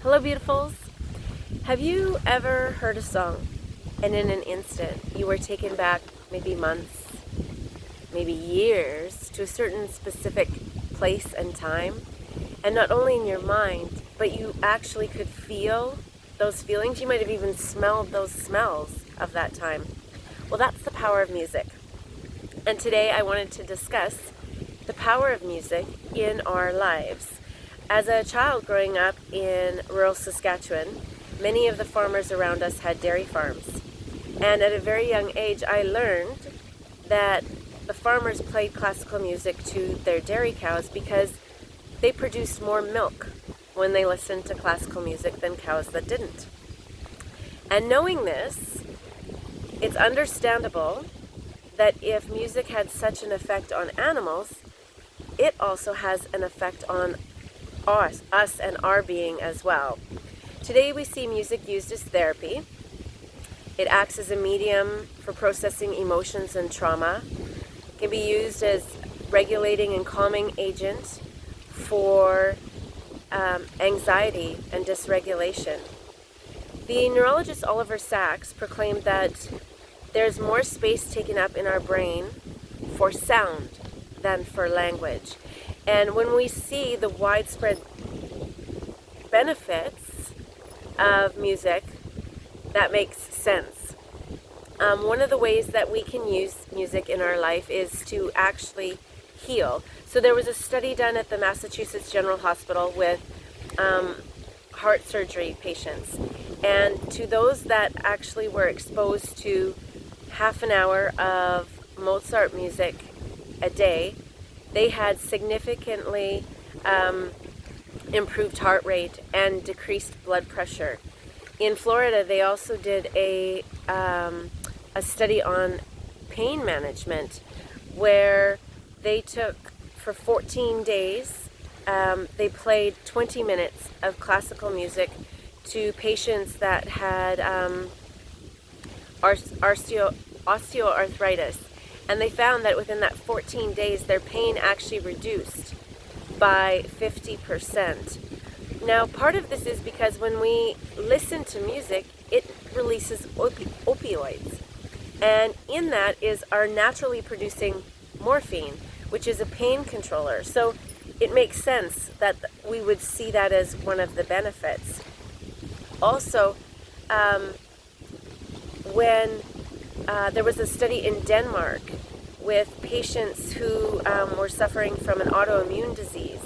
Hello, beautifuls. Have you ever heard a song and in an instant you were taken back maybe months, maybe years to a certain specific place and time? And not only in your mind, but you actually could feel those feelings. You might have even smelled those smells of that time. Well, that's the power of music. And today I wanted to discuss the power of music in our lives. As a child growing up in rural Saskatchewan, many of the farmers around us had dairy farms. And at a very young age, I learned that the farmers played classical music to their dairy cows because they produced more milk when they listened to classical music than cows that didn't. And knowing this, it's understandable that if music had such an effect on animals, it also has an effect on us and our being as well. Today we see music used as therapy. It acts as a medium for processing emotions and trauma. It can be used as regulating and calming agent for anxiety and dysregulation. The neurologist Oliver Sacks proclaimed that there's more space taken up in our brain for sound than for language. And when we see the widespread benefits of music, that makes sense. One of the ways that we can use music in our life is to actually heal. So there was a study done at the Massachusetts General Hospital with heart surgery patients. And to those that actually were exposed to half an hour of Mozart music a day, they had significantly improved heart rate and decreased blood pressure. In Florida, they also did a study on pain management where they took, for 14 days, they played 20 minutes of classical music to patients that had osteoarthritis. And they found that within that 14 days, their pain actually reduced by 50%. Now, part of this is because when we listen to music, it releases opioids. And in that is our naturally producing morphine, which is a pain controller. So it makes sense that we would see that as one of the benefits. Also, when there was a study in Denmark with patients who were suffering from an autoimmune disease,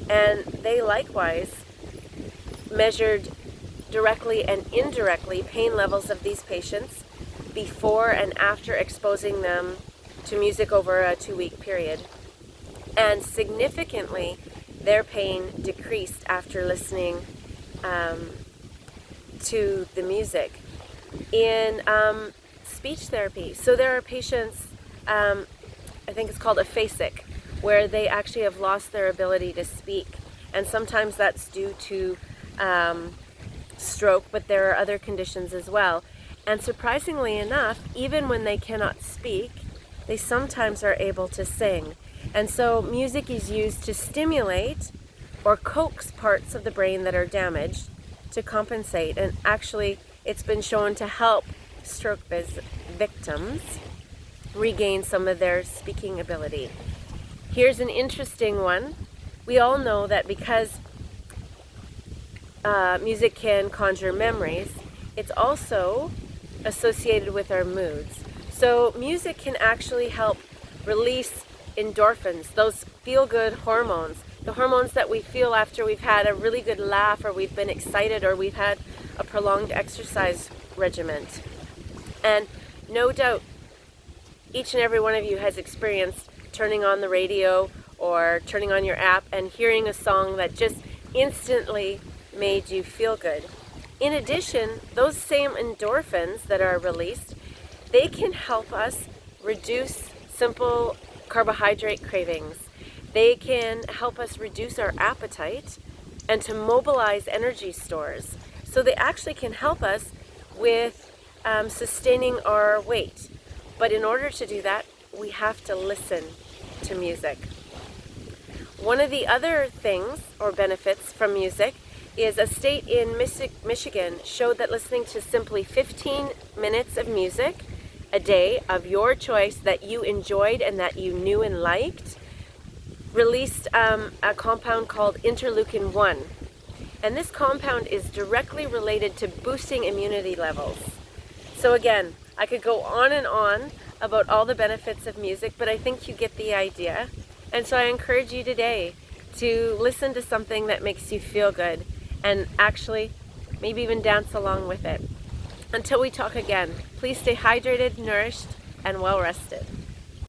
and they likewise measured directly and indirectly pain levels of these patients before and after exposing them to music over a 2-week period. And significantly, their pain decreased after listening to the music. In speech therapy, so there are patients, I think it's called aphasic, where they actually have lost their ability to speak, and sometimes that's due to stroke, but there are other conditions as well. And surprisingly enough, even when they cannot speak, they sometimes are able to sing. And so music is used to stimulate or coax parts of the brain that are damaged to compensate, and actually it's been shown to help stroke victims regain some of their speaking ability. Here's an interesting one. We all know that because music can conjure memories, it's also associated with our moods. So music can actually help release endorphins, those feel-good hormones, the hormones that we feel after we've had a really good laugh, or we've been excited, or we've had a prolonged exercise regimen. And no doubt, each and every one of you has experienced turning on the radio or turning on your app and hearing a song that just instantly made you feel good. In addition, those same endorphins that are released, they can help us reduce simple carbohydrate cravings. They can help us reduce our appetite and to mobilize energy stores. So they actually can help us with sustaining our weight. But in order to do that, we have to listen to music. One of the other things or benefits from music is a state in Michigan showed that listening to simply 15 minutes of music a day of your choice that you enjoyed and that you knew and liked released a compound called interleukin-1. And this compound is directly related to boosting immunity levels. So again, I could go on and on about all the benefits of music, but I think you get the idea. And so I encourage you today to listen to something that makes you feel good and actually maybe even dance along with it. Until we talk again, please stay hydrated, nourished, and well rested.